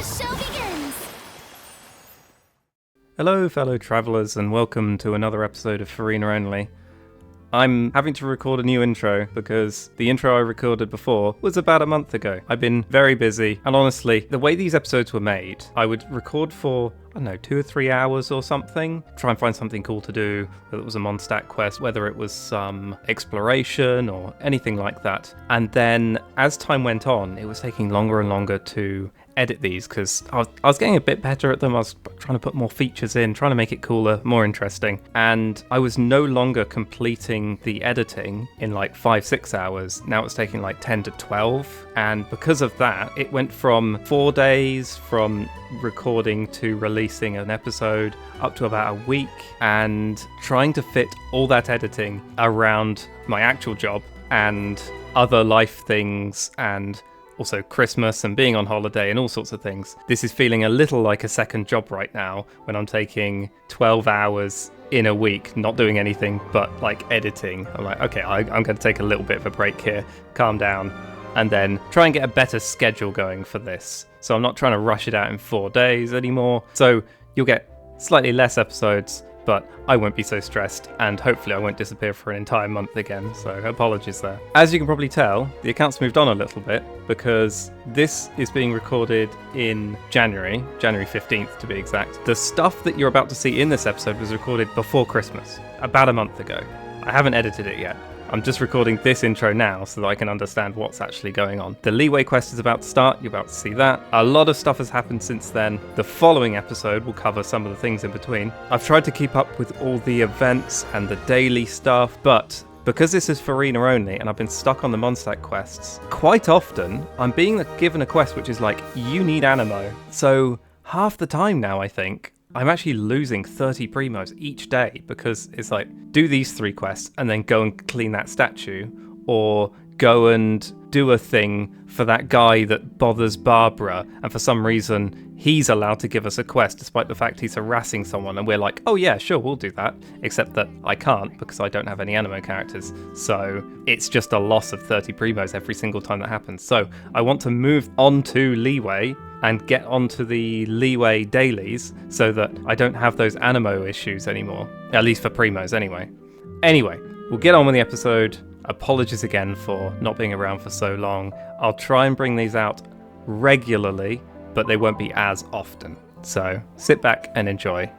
show begins! Hello fellow travellers and welcome to another episode of Furina Only. I'm having to record a new intro because the intro I recorded before was about a month ago. I've been very busy, and honestly, the way these episodes were made, I would record for, 2 or 3 hours or something, try and find something cool to do, whether it was a Mondstat quest, whether it was some exploration or anything like that. And then as time went on, it was taking longer and longer to edit these because I was getting a bit better at them. I was trying to put more features in, trying to make it cooler, more interesting. And I was no longer completing the editing in like 5-6 hours. Now it was taking like 10 to 12. And because of that, it went from 4 days from recording to releasing an episode up to about a week, and trying to fit all that editing around my actual job and other life things and also Christmas and being on holiday and all sorts of things. This is feeling a little like a second job right now when I'm taking 12 hours in a week, not doing anything but like editing. I'm like, okay, I'm going to take a little bit of a break here, calm down, and then try and get a better schedule going for this. So I'm not trying to rush it out in 4 days anymore. So you'll get slightly less episodes, but I won't be so stressed, and hopefully I won't disappear for an entire month again, so apologies there. As you can probably tell, the account's moved on a little bit, because this is being recorded in January 15th to be exact. The stuff that you're about to see in this episode was recorded before Christmas, about a month ago. I haven't edited it yet. I'm just recording this intro now so that I can understand what's actually going on. The Liyue quest is about to start, you're about to see that. A lot of stuff has happened since then. The following episode will cover some of the things in between. I've tried to keep up with all the events and the daily stuff, but because this is Furina only and I've been stuck on the Mondstat quests, quite often I'm being given a quest which is like, you need Animo. So half the time now, I think, I'm actually losing 30 primos each day because it's like, do these 3 quests and then go and clean that statue, or go and do a thing for that guy that bothers Barbara, and for some reason he's allowed to give us a quest despite the fact he's harassing someone, and we're like, oh yeah, sure, we'll do that, except that I can't because I don't have any Animo characters, so it's just a loss of 30 primos every single time that happens. So I want to move on to Liyue and get onto the Liyue dailies so that I don't have those Animo issues anymore, at least for primos anyway. Anyway, we'll get on with the episode. Apologies again for not being around for so long. I'll try and bring these out regularly, but they won't be as often. So sit back and enjoy.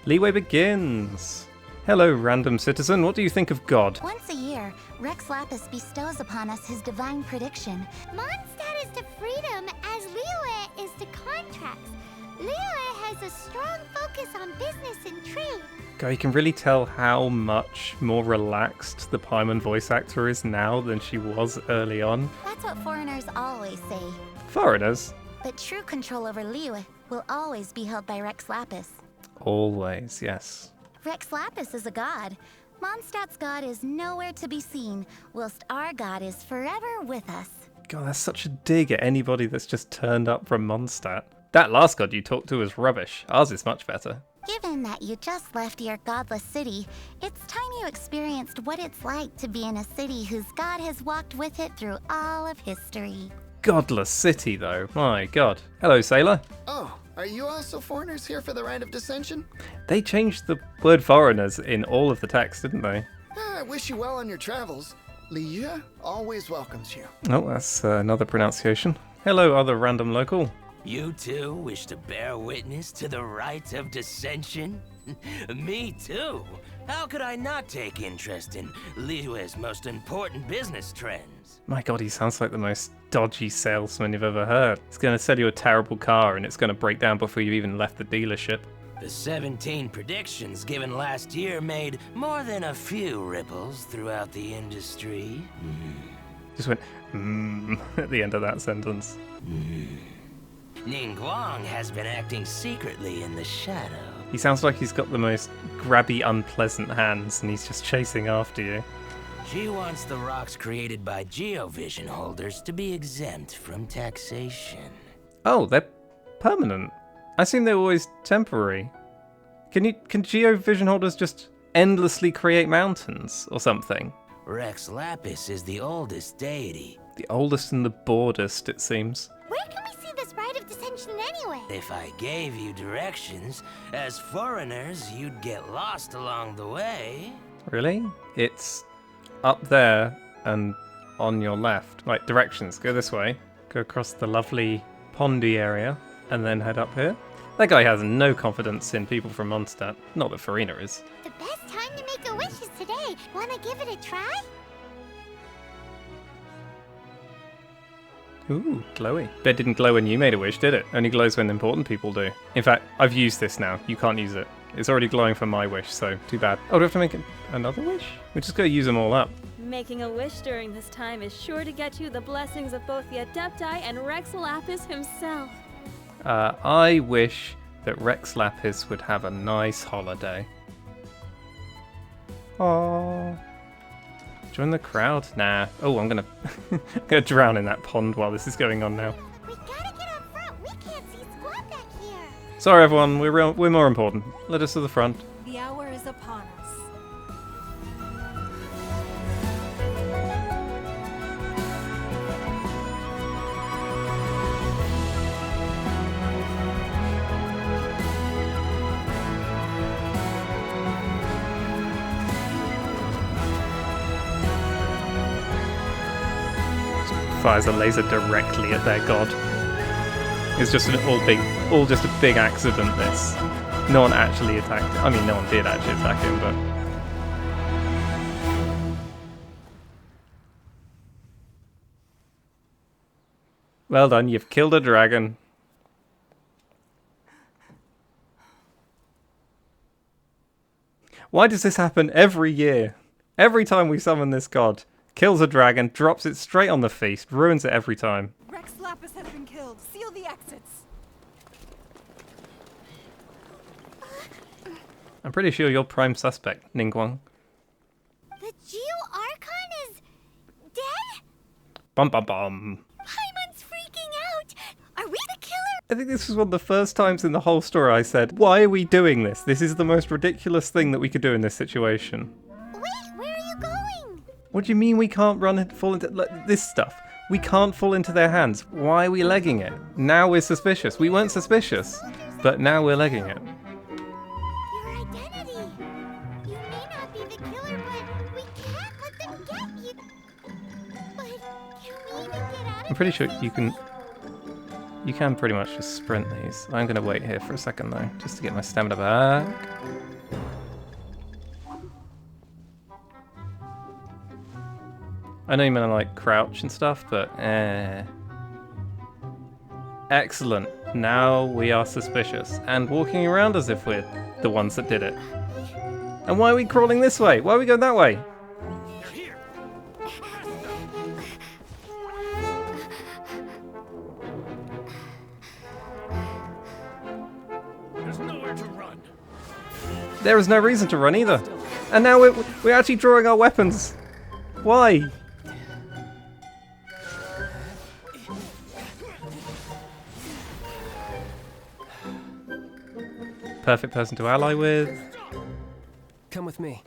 Liyue begins. Hello, random citizen. What do you think of God? Once a year, Rex Lapis bestows upon us his divine prediction. Mondstat is to freedom as Liyue is to contracts. Liyue has a strong focus on business and trade. God, you can really tell how much more relaxed the Paimon voice actor is now than she was early on. That's what foreigners always say. Foreigners? But true control over Liyue will always be held by Rex Lapis. Always, yes. Rex Lapis is a god. Mondstat's god is nowhere to be seen, whilst our god is forever with us. God, that's such a dig at anybody that's just turned up from Mondstat. That last god you talked to was rubbish. Ours is much better. Given that you just left your godless city, it's time you experienced what it's like to be in a city whose god has walked with it through all of history. godless city, though. My god. Hello, sailor. Oh, are you also foreigners here for the Rite of Dissension? They changed the word foreigners in all of the text, didn't they? I wish you well on your travels. Liyue always welcomes you. Oh, that's another pronunciation. Hello, other random local. You too wish to bear witness to the rite of dissension? Me too. How could I not take interest in Liyue's most important business trends? My god, he sounds like the most dodgy salesman you've ever heard. He's going to sell you a terrible car and it's going to break down before you even left the dealership. The 17 predictions given last year made more than a few ripples throughout the industry. Just went, at the end of that sentence. Ningguang has been acting secretly in the shadow. He sounds like he's got the most grabby, unpleasant hands and he's just chasing after you. She wants the rocks created by geovision holders to be exempt from taxation. Oh, they're permanent. I assume they're always temporary. Can geovision holders just endlessly create mountains or something? Rex Lapis is the oldest deity. The oldest and the boredest, it seems. Where can we see this Rite of Dissension anyway? If I gave you directions, as foreigners, you'd get lost along the way. Really? It's up there and on your left. Right, directions. Go this way. Go across the lovely pondy area and then head up here. That guy has no confidence in people from Mondstats. Not that Furina is. The best time to make a wish is today. Wanna give it a try? Ooh, glowy. Bet didn't glow when you made a wish, did it? Only glows when important people do. In fact, I've used this now. You can't use it. It's already glowing for my wish, so too bad. Oh, do I have to make another wish? We're just gonna use them all up. Making a wish during this time is sure to get you the blessings of both the adepti and Rex Lapis himself. I wish that Rex Lapis would have a nice holiday. Aww. Join the crowd? Nah. Oh, I'm gonna drown in that pond while this is going on now. We gotta get up front. We can't see squat back here. Sorry, everyone. We're more important. Let us to the front. The hour is upon us. Fires a laser directly at their god. It's just all just a big accident. This, no one actually attacked. I mean, no one did actually attack him, but. Well done, you've killed a dragon. Why does this happen every year? Every time we summon this god. Kills a dragon, drops it straight on the feast, ruins it every time. Rex Lapis has been killed. Seal the exits. I'm pretty sure you're prime suspect, Ningguang. The Geo-Archon is dead? Bum bum bum. Paimon's freaking out. Are we the killer? I think this was one of the first times in the whole story I said, why are we doing this? This is the most ridiculous thing that we could do in this situation. Wait, where are you going? What do you mean we can't fall into like, this stuff? We can't fall into their hands. Why are we legging it? Now we're suspicious. We weren't suspicious, but now we're legging it. Your identity. You may not be the killer, but we can't let them get you. But can we even get out of I'm pretty this sure thing? you can pretty much just sprint these. I'm gonna wait here for a second though, just to get my stamina back. I know you meant to like crouch and stuff, but excellent. Now we are suspicious and walking around as if we're the ones that did it. And why are we crawling this way? Why are we going that way? There's nowhere to run. There is no reason to run either. And now we're actually drawing our weapons. Why? Perfect person to ally with. Come with me.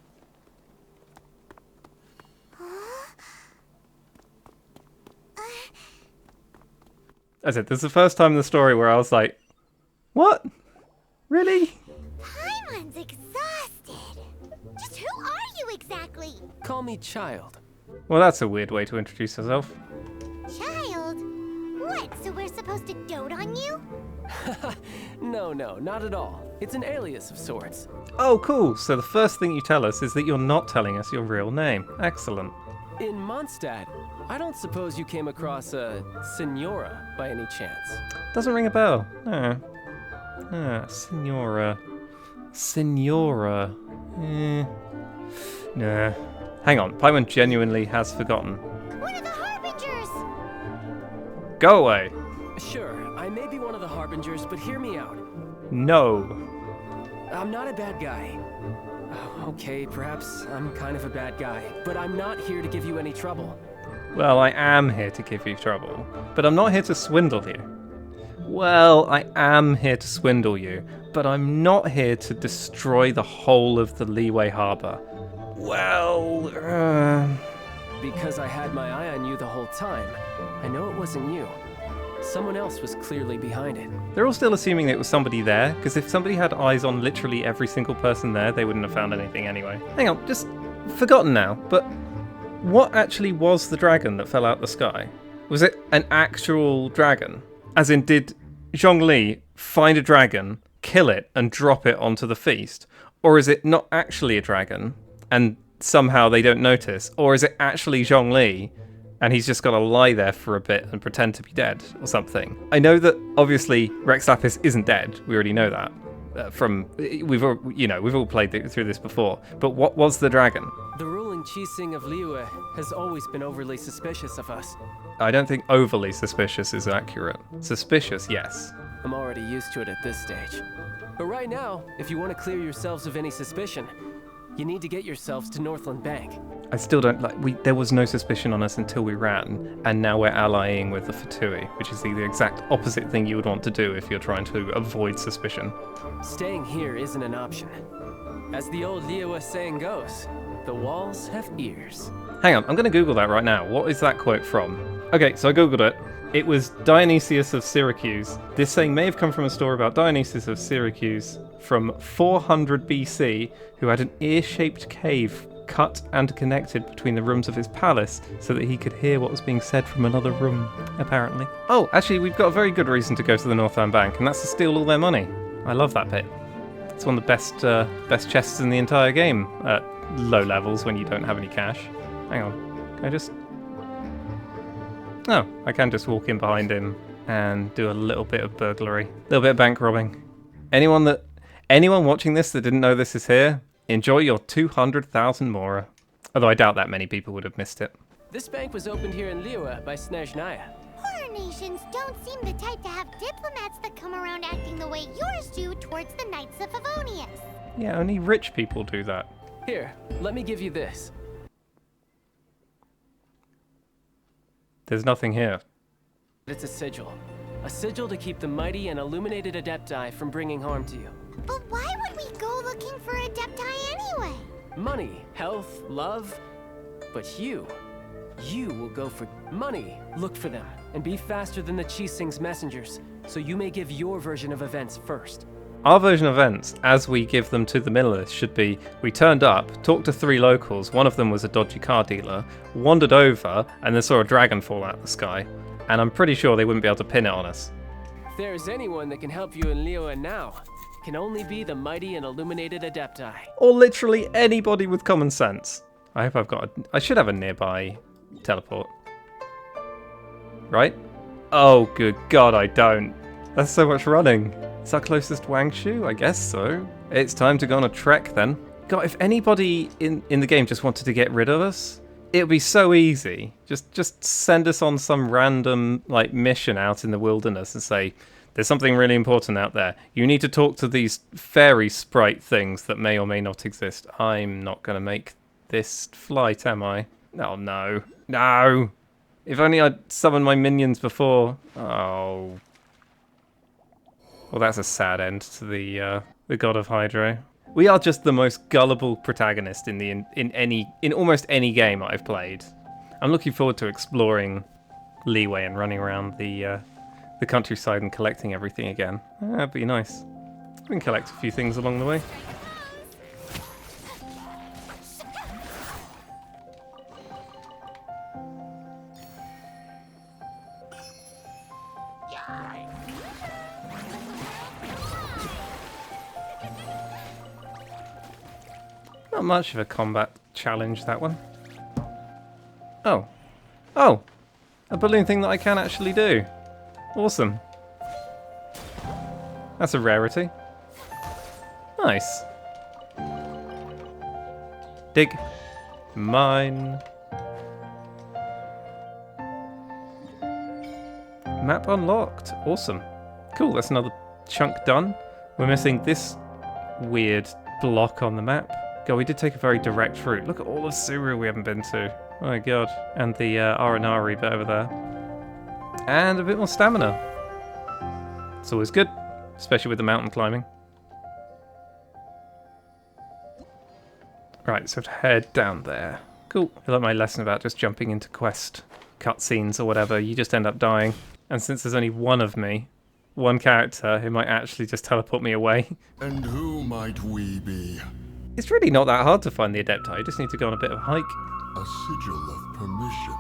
I said, this is the first time in the story where I was like, what? Really? Paimon's exhausted. Just who are you exactly? Call me Childe. Well, that's a weird way to introduce yourself. Child? What, so we're supposed to dote on you? No, not at all. It's an alias of sorts. Oh, cool. So the first thing you tell us is that you're not telling us your real name. Excellent. In Mondstat, I don't suppose you came across a Senora by any chance. Doesn't ring a bell. No. Ah, Senora. Senora. Nah. Hang on. Paimon genuinely has forgotten. One of the Harbingers! Go away. Sure, I may be one of the Harbingers, but hear me out. No. I'm not a bad guy. Okay, perhaps I'm kind of a bad guy, but I'm not here to give you any trouble. Well, I am here to give you trouble, but I'm not here to swindle you. Well, I am here to swindle you, but I'm not here to destroy the whole of the Liyue Harbor. Well, Because I had my eye on you the whole time, I know it wasn't you. Someone else was clearly behind it. They're all still assuming it was somebody there, because if somebody had eyes on literally every single person there, they wouldn't have found anything anyway. Hang on, just forgotten now, but what actually was the dragon that fell out the sky? Was it an actual dragon? As in, did Zhongli find a dragon, kill it, and drop it onto the feast? Or is it not actually a dragon, and somehow they don't notice? Or is it actually Zhongli, and he's just got to lie there for a bit and pretend to be dead, or something? I know that, obviously, Rex Lapis isn't dead. We already know that. We've all played through this before. But what was the dragon? The ruling Qixing of Liyue has always been overly suspicious of us. I don't think overly suspicious is accurate. Suspicious, yes. I'm already used to it at this stage. But right now, if you want to clear yourselves of any suspicion, you need to get yourselves to Northland Bank. I still don't like. There was no suspicion on us until we ran, and now we're allying with the Fatui, which is the exact opposite thing you would want to do if you're trying to avoid suspicion. Staying here isn't an option. As the old Liyue saying goes, the walls have ears. Hang on, I'm going to Google that right now. What is that quote from? Okay, so I Googled it. It was Dionysius of Syracuse. This saying may have come from a story about Dionysius of Syracuse from 400 BC, who had an ear-shaped cave cut and connected between the rooms of his palace so that he could hear what was being said from another room, apparently. Oh, actually, we've got a very good reason to go to the Northland Bank, and that's to steal all their money. I love that bit. It's one of the best chests in the entire game at low levels when you don't have any cash. Hang on, can I just... Oh, I can just walk in behind him and do a little bit of burglary. A little bit of bank robbing. Anyone watching this that didn't know this is here, enjoy your 200,000 mora. Although I doubt that many people would have missed it. This bank was opened here in Liyue by Snezhnaya. Horror nations don't seem the type to have diplomats that come around acting the way yours do towards the Knights of Favonius. Yeah, only rich people do that. Here, let me give you this. There's nothing here. It's a sigil. A sigil to keep the mighty and illuminated adepti from bringing harm to you. But why would we go looking for adepti anyway? Money, health, love. But you will go for money. Look for them, and be faster than the Qixing's messengers, so you may give your version of events first. Our version of events, as we give them to the Millers, should be, we turned up, talked to 3 locals, one of them was a dodgy car dealer, wandered over, and then saw a dragon fall out of the sky. And I'm pretty sure they wouldn't be able to pin it on us. If there's anyone that can help you in Liyue now, it can only be the mighty and illuminated adepti. Or literally anybody with common sense. I hope I should have a nearby teleport. Right? Oh, good God, I don't. That's so much running. Is our closest Wangshu? I guess so. It's time to go on a trek then. God, if anybody in the game just wanted to get rid of us, it would be so easy. Just send us on some random mission out in the wilderness and say, there's something really important out there. You need to talk to these fairy sprite things that may or may not exist. I'm not going to make this flight, am I? Oh, no. No! If only I'd summoned my minions before. Oh. Well, that's a sad end to the God of Hydro. We are just the most gullible protagonist in almost any game I've played. I'm looking forward to exploring Liyue and running around the the countryside and collecting everything again. That'd be nice. We can collect a few things along the way. Not much of a combat challenge, that one. Oh. Oh! A balloon thing that I can actually do. Awesome. That's a rarity. Nice. Dig. Mine. Map unlocked. Awesome. Cool, that's another chunk done. We're missing this weird block on the map. God, we did take a very direct route. Look at all of Suru we haven't been to. Oh my god. And the Aranari bit over there. And a bit more stamina. It's always good, especially with the mountain climbing. Right, so I have to head down there. Cool. I like my lesson about just jumping into quest cutscenes or whatever. You just end up dying. And since there's only one of me, one character, it might actually just teleport me away. And who might we be? It's really not that hard to find the adepti. You just need to go on a bit of a hike. A sigil of permission.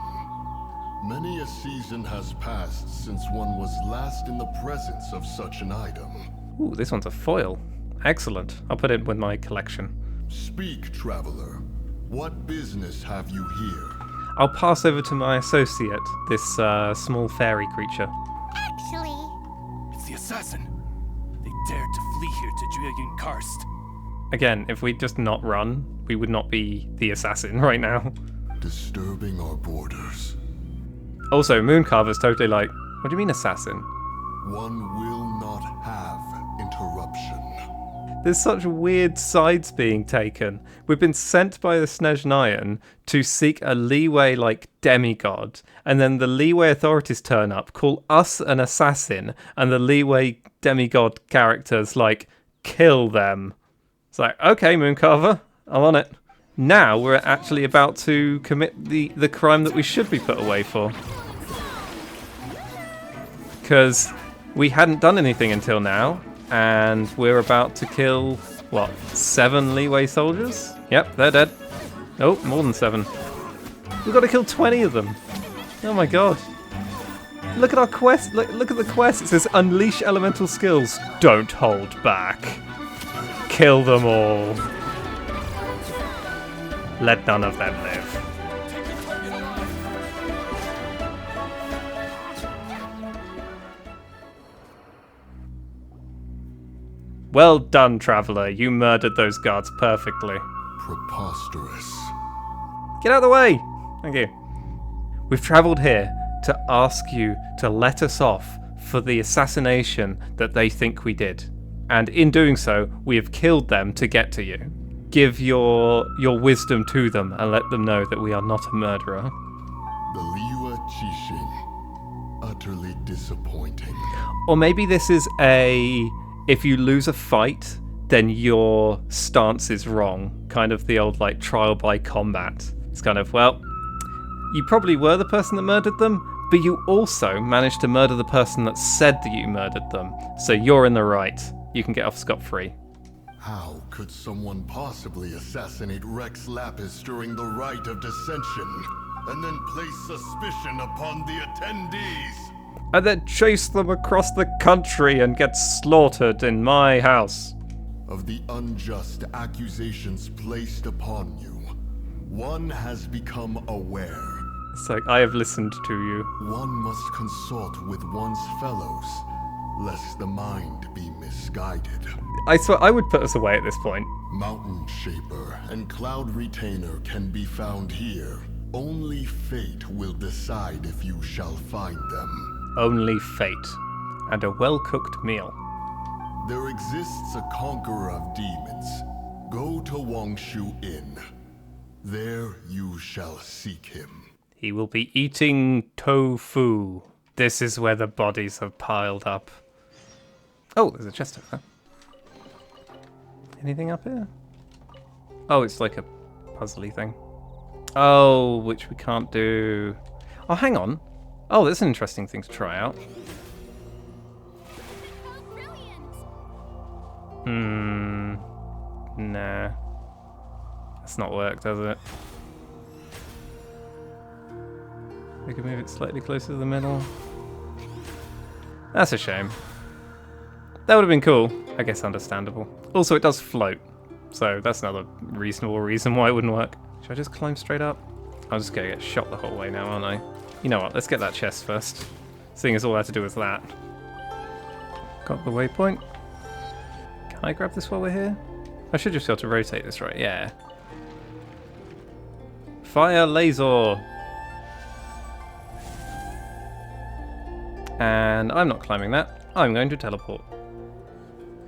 Many a season has passed since one was last in the presence of such an item. Ooh, this one's a foil. Excellent. I'll put it with my collection. Speak, traveler. What business have you here? I'll pass over to my associate, this small fairy creature. Actually, It's the assassin. They dared to flee here to Julian Karst. Again, if we'd just not run, we would not be the assassin right now. Disturbing our borders. Also, Mooncarver's totally like, what do you mean assassin? One will not have interruption. There's such weird sides being taken. We've been sent by the Snezhnayan to seek a Liyue-like demigod, and then the Liyue authorities turn up, call us an assassin, and the Liyue demigod characters, like, kill them. It's like, okay, Mooncarver, I'm on it. Now we're actually about to commit the crime that we should be put away for. Because we hadn't done anything until now, and we're about to kill, what, 7 Liyue soldiers? Yep, they're dead. Oh, more than 7. We've got to kill 20 of them. Oh my god. Look at our quest. Look at the quest. It says, unleash elemental skills. Don't hold back. Kill them all. Let none of them live. Well done, traveler. You murdered those guards perfectly. Preposterous. Get out of the way! Thank you. We've travelled here to ask you to let us off for the assassination that they think we did. And in doing so, we have killed them to get to you. Give your wisdom to them and let them know that we are not a murderer. The Liyue Qixing. Utterly disappointing. Or maybe this is a, if you lose a fight, then your stance is wrong. Kind of the old, like, trial by combat. It's kind of, well, you probably were the person that murdered them, but you also managed to murder the person that said that you murdered them. So you're in the right. You can get off scot-free. How could someone possibly assassinate Rex Lapis during the rite of dissension, and then place suspicion upon the attendees? And then chase them across the country and get slaughtered in my house. Of the unjust accusations placed upon you, one has become aware. It's like, I have listened to you. One must consult with one's fellows, lest the mind be misguided. I swear, I would put us away at this point. Mountain Shaper and Cloud Retainer can be found here. Only fate will decide if you shall find them. Only fate. And a well-cooked meal. There exists a conqueror of demons. Go to Wangshu Inn. There you shall seek him. He will be eating tofu. This is where the bodies have piled up. Oh, there's a chest over there. Anything up here? Oh, it's like a puzzly thing. Oh, which we can't do. Oh, hang on. Oh, that's an interesting thing to try out. Nah. That's not worked, has it? We can move it slightly closer to the middle. That's a shame. That would have been cool. I guess understandable. Also, it does float. So that's another reasonable reason why it wouldn't work. Should I just climb straight up? I'm just going to get shot the whole way now, aren't I? You know what? Let's get that chest first. Seeing as all I had to do was that. Got the waypoint. Can I grab this while we're here? I should just be able to rotate this, right? Yeah. Fire laser! And I'm not climbing that. I'm going to teleport.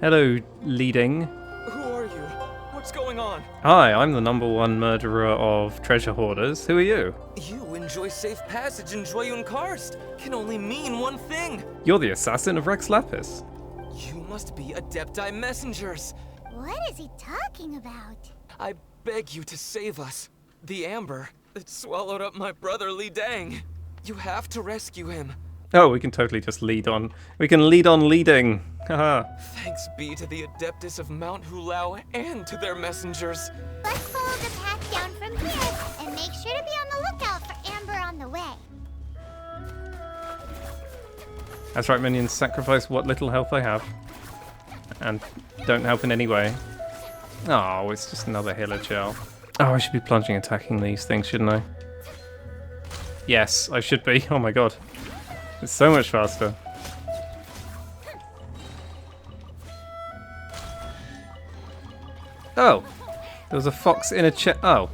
Hello, leading. Who are you? What's going on? Hi, I'm the #1 murderer of treasure hoarders. Who are you? You enjoy safe passage in Jueyun Karst. Can only mean one thing. You're the assassin of Rex Lapis. You must be adepti messengers. What is he talking about? I beg you to save us. The amber, it swallowed up my brother Li Dang. You have to rescue him. Oh, we can totally just lead on. We can lead on leading. Haha. Thanks be to the Adeptus of Mount Hulao and to their messengers. Let's follow the path down from here and make sure to be on the lookout for Amber on the way. That's right, minions. Sacrifice what little health I have. And don't help in any way. Oh, it's just another healer gel. Oh, I should be plunging attacking these things, shouldn't I? Yes, I should be. Oh my god. It's so much faster. Oh, there was a fox in a chest. Oh.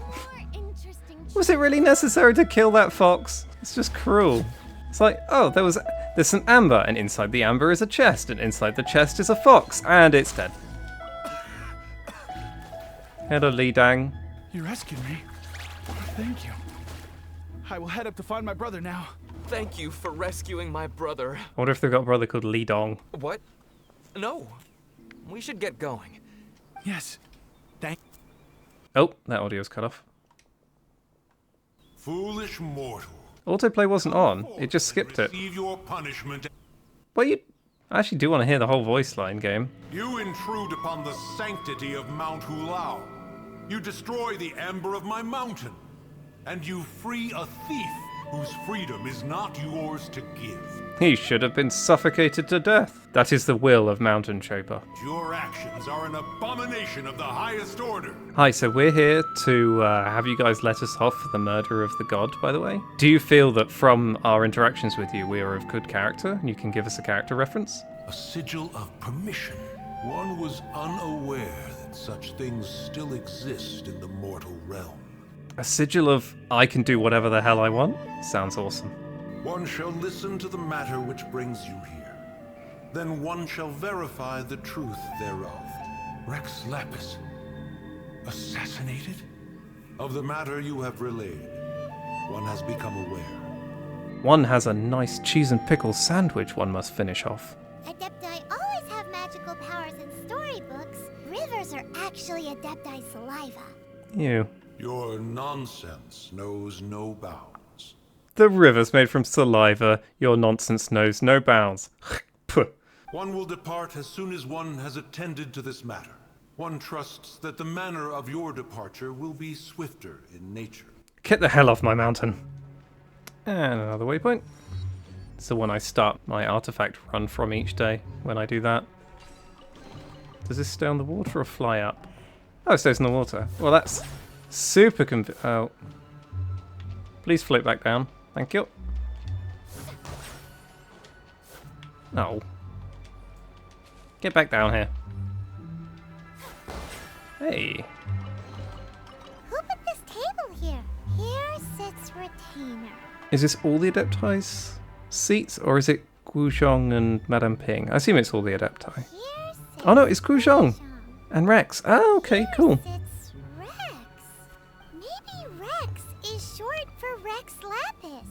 Was it really necessary to kill that fox? It's just cruel. It's like, oh, there's an amber, and inside the amber is a chest, and inside the chest is a fox, and it's dead. Hello, Li Dang. You rescued me. Thank you. I will head up to find my brother now. Thank you for rescuing my brother. I wonder if they've got a brother called Li Dong. What? No. We should get going. Yes. Thank. Oh, that audio's cut off. Foolish mortal. Autoplay wasn't on. It just skipped it. Receive your punishment. Well, I actually do want to hear the whole voice line game. You intrude upon the sanctity of Mount Hulao. You destroy the amber of my mountain. And you free a thief whose freedom is not yours to give. He should have been suffocated to death. That is the will of Mountain Shaper. Your actions are an abomination of the highest order. Hi, so we're here to have you guys let us off for the murder of the god, by the way. Do you feel that from our interactions with you, we are of good character, and you can give us a character reference? A sigil of permission. One was unaware that such things still exist in the mortal realm. A sigil of, I can do whatever the hell I want? Sounds awesome. One shall listen to the matter which brings you here. Then one shall verify the truth thereof. Rex Lapis, assassinated? Of the matter you have relayed, one has become aware. One has a nice cheese and pickle sandwich one must finish off. Adepti always have magical powers in storybooks. Rivers are actually Adepti saliva. Ew. Your nonsense knows no bounds. The river's made from saliva. Your nonsense knows no bounds. Puh. One will depart as soon as one has attended to this matter. One trusts that the manner of your departure will be swifter in nature. Get the hell off my mountain. And another waypoint. It's the one I start my artifact run from each day when I do that. Does this stay on the water or fly up? Oh, it stays in the water. Well, that's super oh. Please float back down. Thank you. No. Get back down here. Hey. Who put this table here? Here sits Retainer. Is this all the Adepti's seats, or is it Guzhong and Madame Ping? I assume it's all the Adepti. Here sits Oh no, it's Guzhong and Rex. Oh, okay, cool. Here sits Rex. Maybe Rex is short for Rex Lapis.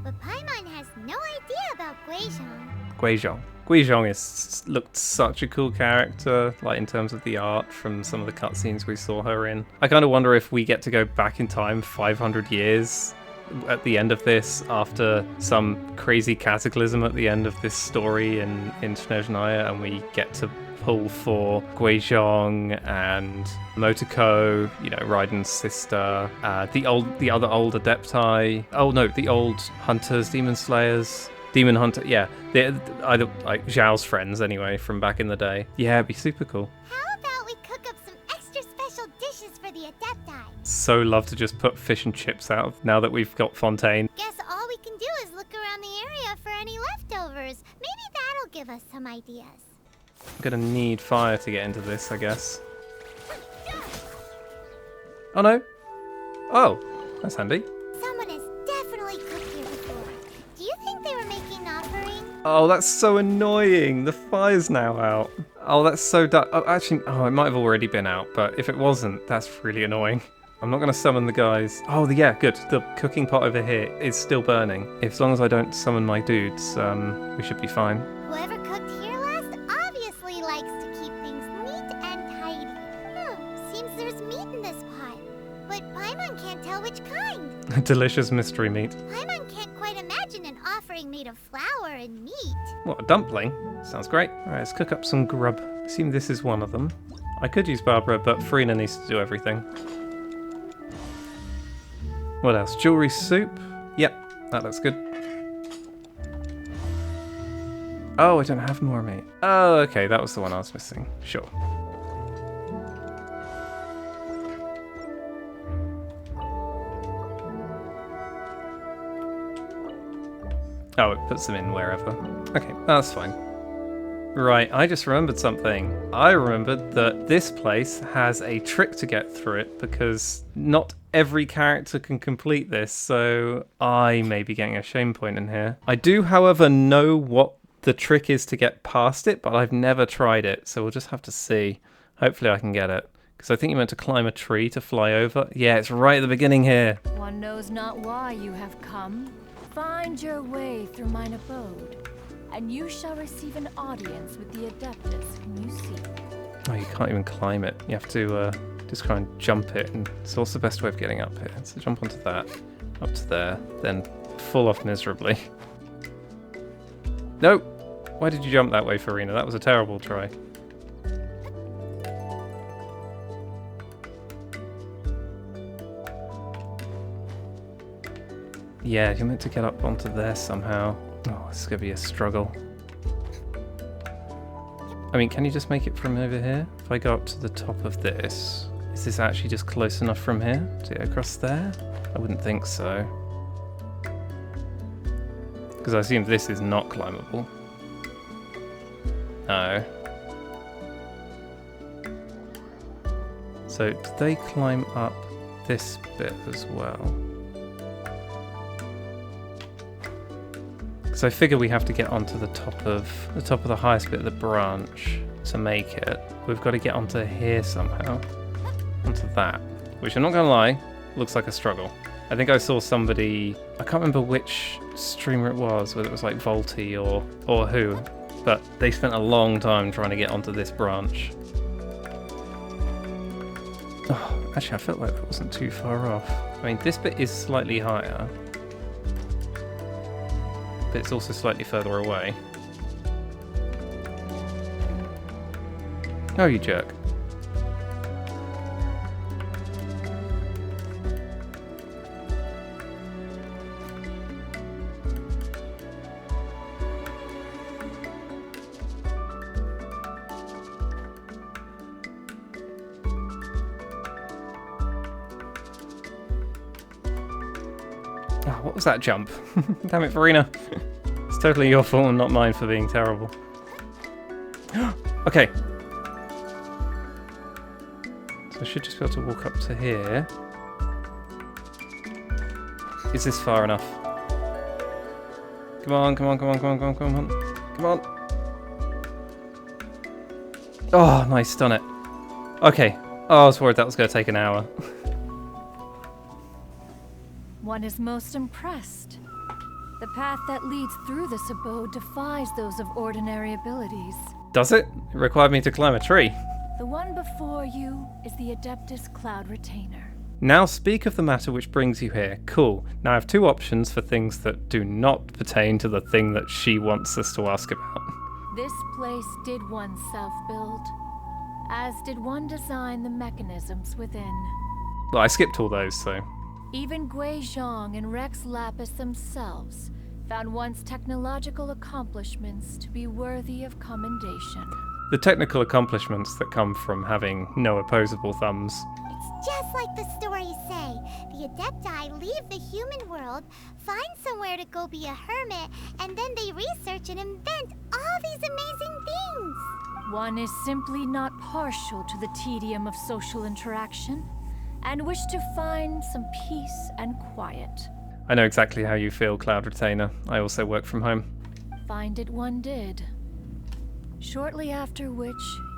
But Paimon has no idea about Guizhong. Guizhong looked such a cool character, like in terms of the art from some of the cutscenes we saw her in. I kind of wonder if we get to go back in time 500 years at the end of this, after some crazy cataclysm at the end of this story in Snezhnaya, and we get to pull for Guizhong and Motoko, you know, Raiden's sister, the other old adepti. Oh no, the old hunters, demon slayers. Demon Hunter, yeah. They're either like Zhao's friends anyway from back in the day. Yeah, it'd be super cool. How about we cook up some extra special dishes for the adepti? So love to just put fish and chips out now that we've got Fontaine. Guess all we can do is look around the area for any leftovers. Maybe that'll give us some ideas. I'm gonna need fire to get into this, I guess. Oh no. Oh, that's handy. Someone has definitely cooked here before. Do you think they were making an offering? Oh, that's so annoying. The fire's now out. Oh, that's so dark. Oh, actually, it might have already been out, but if it wasn't, that's really annoying. I'm not going to summon the guys. Oh, yeah, good. The cooking pot over here is still burning. As long as I don't summon my dudes, we should be fine. Whoever cooked here last obviously likes to keep things neat and tidy. Seems there's meat in this pot, but Paimon can't tell which kind. Delicious mystery meat. Paimon can't quite imagine an offering made of flour and meat. What, a dumpling? Sounds great. Alright, let's cook up some grub. I assume this is one of them. I could use Barbara, but Furina needs to do everything. What else? Jewelry soup? Yep, that looks good. Oh, I don't have more meat. Oh, okay, that was the one I was missing. Sure. Oh, it puts them in wherever. Okay, that's fine. Right, I just remembered something. I remembered that this place has a trick to get through it because not every character can complete this, so I may be getting a shame point in here. I do, however, know what the trick is to get past it, but I've never tried it, so we'll just have to see. Hopefully I can get it. Because I think you're meant to climb a tree to fly over. Yeah, it's right at the beginning here. One knows not why you have come. Find your way through mine abode, and you shall receive an audience with the adeptus whom you seek. Oh, you can't even climb it. You have to just try and jump it. And so what's the best way of getting up here? So jump onto that, up to there, then fall off miserably. No! Why did you jump that way, Furina? That was a terrible try. Yeah, you're meant to get up onto there somehow. Oh, this is going to be a struggle. I mean, can you just make it from over here? If I go up to the top of this, is this actually just close enough from here to get across there? I wouldn't think so. Because I assume this is not climbable. No. So, do they climb up this bit as well? So I figure we have to get onto the top of the highest bit of the branch to make it. We've got to get onto here somehow. Onto that. Which I'm not gonna lie, looks like a struggle. I think I saw somebody, I can't remember which streamer it was, whether it was like Volty or who, but they spent a long time trying to get onto this branch. Oh, actually I felt like that wasn't too far off. I mean, this bit is slightly higher, but it's also slightly further away. Oh, you jerk. Oh, what was that jump? Damn it, Furina. It's totally your fault and not mine for being terrible. Okay. So I should just be able to walk up to here. Is this far enough? Come on, come on, come on, come on, come on, come on. Come on. Oh, nice, done it. Okay. Oh, I was worried that was going to take an hour. One is most impressed. The path that leads through this abode defies those of ordinary abilities. Does it? It required me to climb a tree. The one before you is the Adeptus Cloud Retainer. Now speak of the matter which brings you here. Cool. Now I have two options for things that do not pertain to the thing that she wants us to ask about. This place did once self-build, as did one design the mechanisms within. Well, I skipped all those, so... Even Gui Zhang and Rex Lapis themselves found once technological accomplishments to be worthy of commendation. The technical accomplishments that come from having no opposable thumbs. It's just like the stories say. The adepti leave the human world, find somewhere to go be a hermit, and then they research and invent all these amazing things. One is simply not partial to the tedium of social interaction, and wish to find some peace and quiet. I know exactly how you feel, Cloud Retainer. I also work from home. Find it one did. Shortly after which,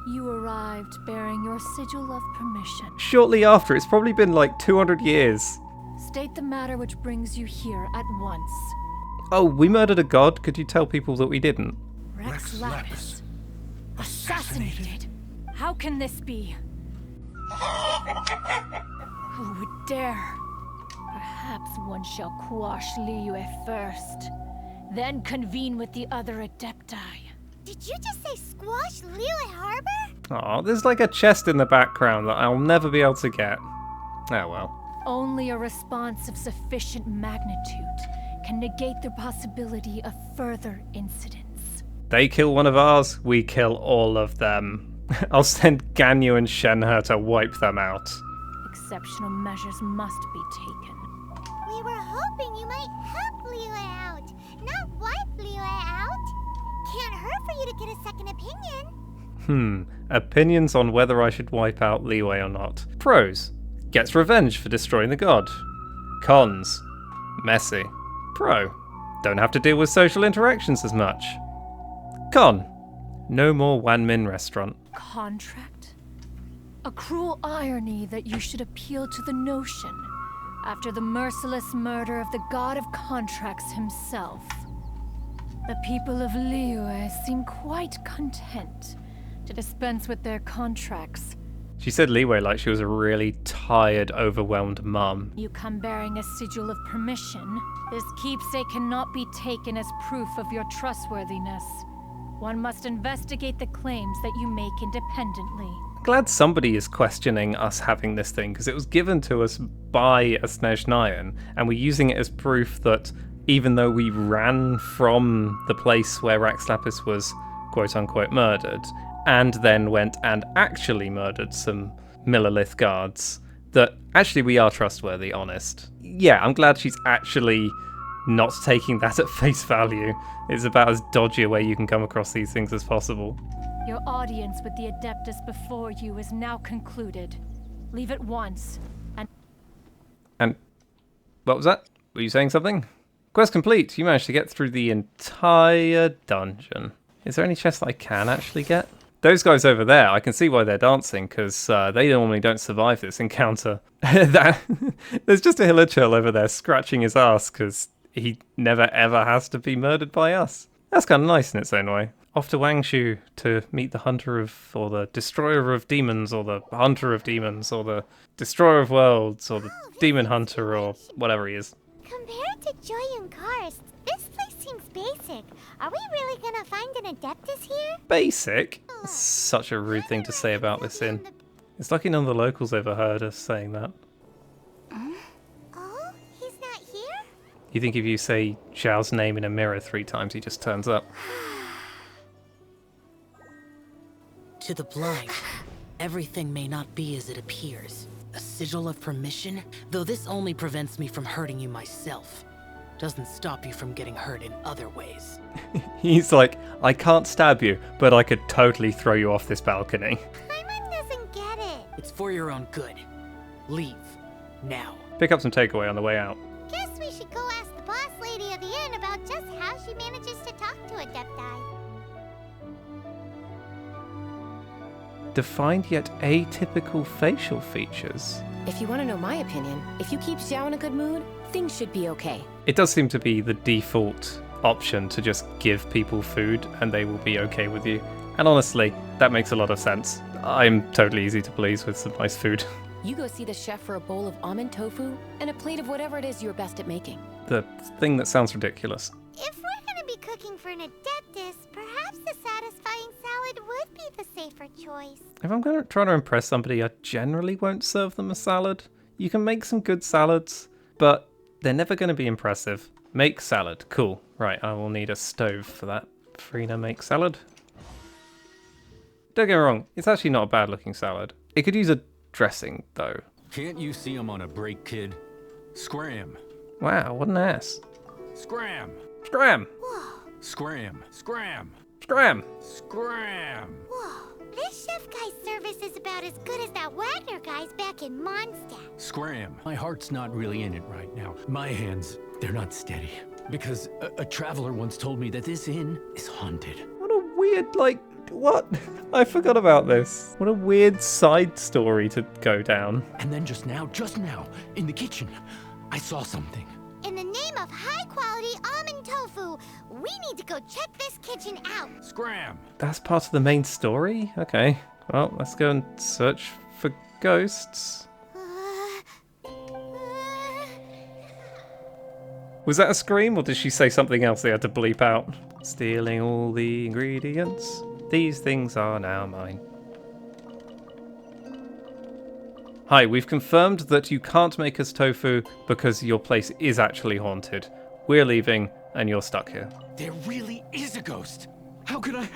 you arrived bearing your sigil of permission. Shortly after, it's probably been like 200 years. State the matter which brings you here at once. Oh, we murdered a god? Could you tell people that we didn't? Rex Lapis. Assassinated? How can this be? Who would dare? Perhaps one shall quash Liyue first, then convene with the other adepti. Did you just say squash Liyue Harbor? Oh, there's like a chest in the background that I'll never be able to get. Oh well. Only a response of sufficient magnitude can negate the possibility of further incidents. They kill one of ours, we kill all of them. I'll send Ganyu and Shenhe to wipe them out. Exceptional measures must be taken. We were hoping you might help Liyue out, not wipe Liyue out. Can't hurt for you to get a second opinion. Opinions on whether I should wipe out Liyue or not. Pros: gets revenge for destroying the god. Cons: messy. Pro: don't have to deal with social interactions as much. Con: no more Wanmin restaurant. Contract? A cruel irony that you should appeal to the notion after the merciless murder of the god of contracts himself. The people of Liyue seem quite content to dispense with their contracts. She said Liyue like she was a really tired, overwhelmed mum. You come bearing a sigil of permission. This keepsake cannot be taken as proof of your trustworthiness. One must investigate the claims that you make independently. Glad somebody is questioning us having this thing, because it was given to us by a Snezhnayan, and we're using it as proof that even though we ran from the place where Rex Lapis was quote-unquote murdered, and then went and actually murdered some Millelith guards, that actually we are trustworthy, honest. Yeah, I'm glad she's actually not taking that at face value. It's about as dodgy a way you can come across these things as possible. Your audience with the Adeptus before you is now concluded. Leave at once, And what was that? Were you saying something? Quest complete. You managed to get through the entire dungeon. Is there any chest that I can actually get? Those guys over there, I can see why they're dancing, because they normally don't survive this encounter. There's just a Hilichurl over there scratching his ass, because he never ever has to be murdered by us. That's kind of nice in its own way. Off to Wangshu to meet the hunter of, or the destroyer of demons, or the hunter of demons, or the destroyer of worlds, or the demon hunter, or whatever he is. Compared to Jueyun Karst, this place seems basic. Are we really gonna find an Adeptus here? Basic? That's such a rude thing to say about this inn. It's lucky none of the locals overheard us saying that. Oh, he's not here? You think if you say Zhao's name in a mirror 3 times, he just turns up? To the blind, everything may not be as it appears. A sigil of permission? Though this only prevents me from hurting you myself, doesn't stop you from getting hurt in other ways. He's like, I can't stab you, but I could totally throw you off this balcony. Paimon doesn't get it. It's for your own good. Leave. Now. Pick up some takeaway on the way out. Guess we should go ask the boss lady of the inn about just how she manages to talk to Adepti. Defined yet atypical facial features. If you want to know my opinion, if you keep Zhao in a good mood, things should be okay. It does seem to be the default option to just give people food and they will be okay with you. And honestly, that makes a lot of sense. I'm totally easy to please with some nice food. You go see the chef for a bowl of almond tofu and a plate of whatever it is you're best at making. The thing that sounds ridiculous. If we're gonna be cooking looking for an adeptus, perhaps a satisfying salad would be the safer choice. If I'm going to try to impress somebody, I generally won't serve them a salad. You can make some good salads, but they're never going to be impressive. Make salad. Cool. Right, I will need a stove for that. Furina makes salad. Don't get me wrong, it's actually not a bad looking salad. It could use a dressing, though. Can't you see I'm on a break, kid? Scram. Wow, what an ass. Scram. Scram! Scram. Scram. Scram! Scram. Whoa, this chef guy's service is about as good as that Wagner guy's back in Mondstats. Scram. My heart's not really in it right now. My hands, they're not steady. Because a traveler once told me that this inn is haunted. What a weird, what? I forgot about this. What a weird side story to go down. And then just now, in the kitchen, I saw something. In the name of high-quality almond tofu, we need to go check this kitchen out. Scram! That's part of the main story? Okay. Well, let's go and search for ghosts. Was that a scream, or did she say something else they had to bleep out? Stealing all the ingredients. These things are now mine. Hi, we've confirmed that you can't make us tofu because your place is actually haunted. We're leaving, and you're stuck here. There really is a ghost. How could I...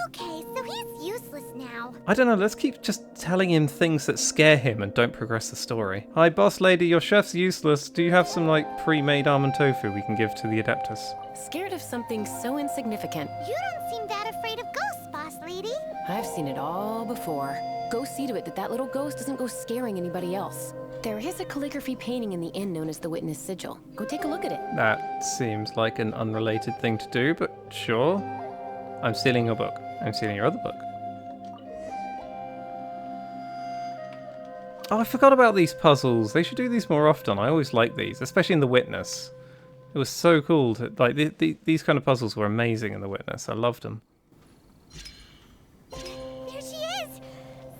Okay, so he's useless now. I don't know, let's keep just telling him things that scare him and don't progress the story. Hi, boss lady, your chef's useless. Do you have some, pre-made almond tofu we can give to the adeptus? Scared of something so insignificant. You don't seem that afraid of ghosts, boss lady. I've seen it all before. Go see to it that little ghost doesn't go scaring anybody else. There is a calligraphy painting in the inn known as the Witness Sigil. Go take a look at it. That seems like an unrelated thing to do, but sure. I'm stealing your book. I'm stealing your other book. Oh, I forgot about these puzzles. They should do these more often. I always like these, especially in The Witness. It was so cool. These kind of puzzles were amazing in The Witness. I loved them. There she is!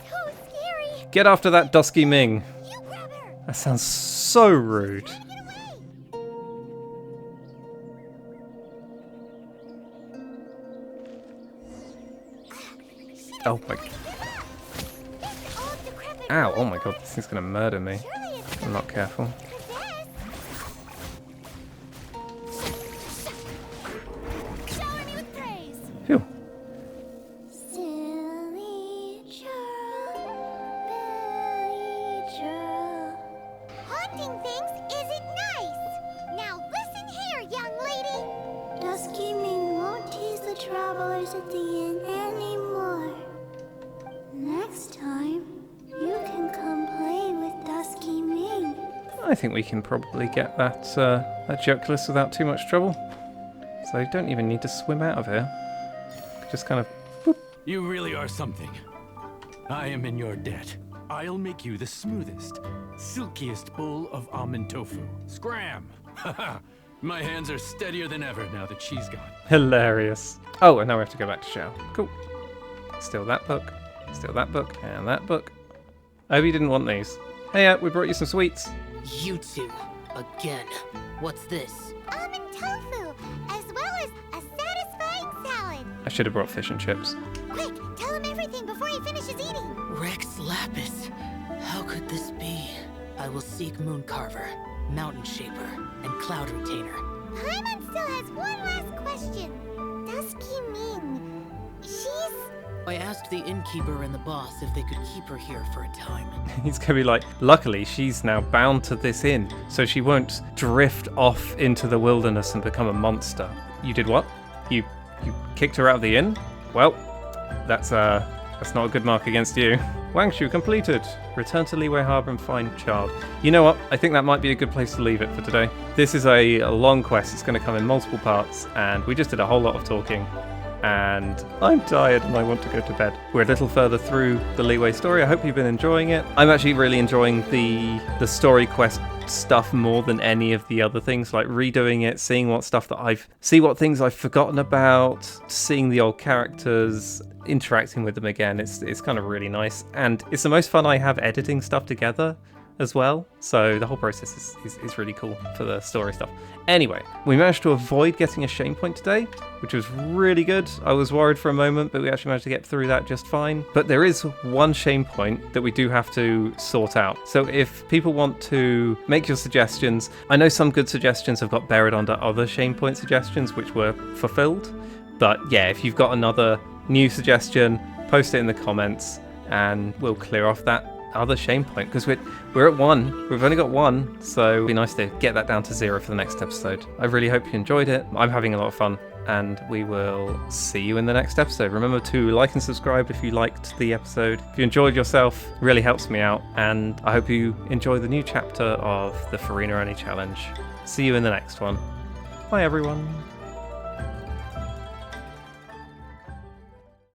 So scary! Get after that dusky Ming. You grab her! That sounds so rude. Oh my god. Ow, oh my god, this thing's gonna murder me. I'm not careful. Phew. Haunting things isn't nice. Now listen here, young lady. Dusky Ming won't tease the travelers at the inn anymore. Next time, you can come play with Dusky Ming. I think we can probably get that jokeless without too much trouble. So you don't even need to swim out of here. Just kind of... Boop. You really are something. I am in your debt. I'll make you the smoothest, silkiest bowl of almond tofu. Scram! Haha! My hands are steadier than ever now that she's gone. Hilarious. Oh, and now we have to go back to Childe. Cool. Steal that book. Steal that book. And that book. I hope you didn't want these. Hey, we brought you some sweets. You two. Again. What's this? Almond tofu, as well as a satisfying salad. I should have brought fish and chips. Quick, tell him everything before he finishes eating. Rex Lapis. How could this be? I will seek Moon Carver, Mountain Shaper, and Cloud Retainer. Paimon still has one last question. Dusky Ming, she's... I asked the innkeeper and the boss if they could keep her here for a time. He's gonna be like, luckily she's now bound to this inn, so she won't drift off into the wilderness and become a monster. You did what? You kicked her out of the inn? Well, that's not a good mark against you. Wangshu completed. Return to Liyue Harbor and find Childe. You know what? I think that might be a good place to leave it for today. This is a long quest. It's going to come in multiple parts, and we just did a whole lot of talking. And I'm tired and I want to go to bed. We're a little further through the Liyue story. I hope you've been enjoying it. I'm actually really enjoying the story quest stuff more than any of the other things, like redoing it, seeing what things I've forgotten about, seeing the old characters, interacting with them again. It's kind of really nice, and it's the most fun I have editing stuff together. as well. So the whole process is really cool for the story stuff. Anyway, we managed to avoid getting a shame point today, which was really good. I was worried for a moment, but we actually managed to get through that just fine. But there is one shame point that we do have to sort out. So if people want to make your suggestions, I know some good suggestions have got buried under other shame point suggestions, which were fulfilled. But yeah, if you've got another new suggestion, post it in the comments and we'll clear off that other shame point, because we're at 1. We've only got 1, so it'd be nice to get that down to 0 for the next episode. I really hope you enjoyed it. I'm having a lot of fun, and we will see you in the next episode. Remember to like and subscribe if you liked the episode. If you enjoyed yourself, it really helps me out, and I hope you enjoy the new chapter of the Furina Only Challenge. See you in the next one. Bye everyone.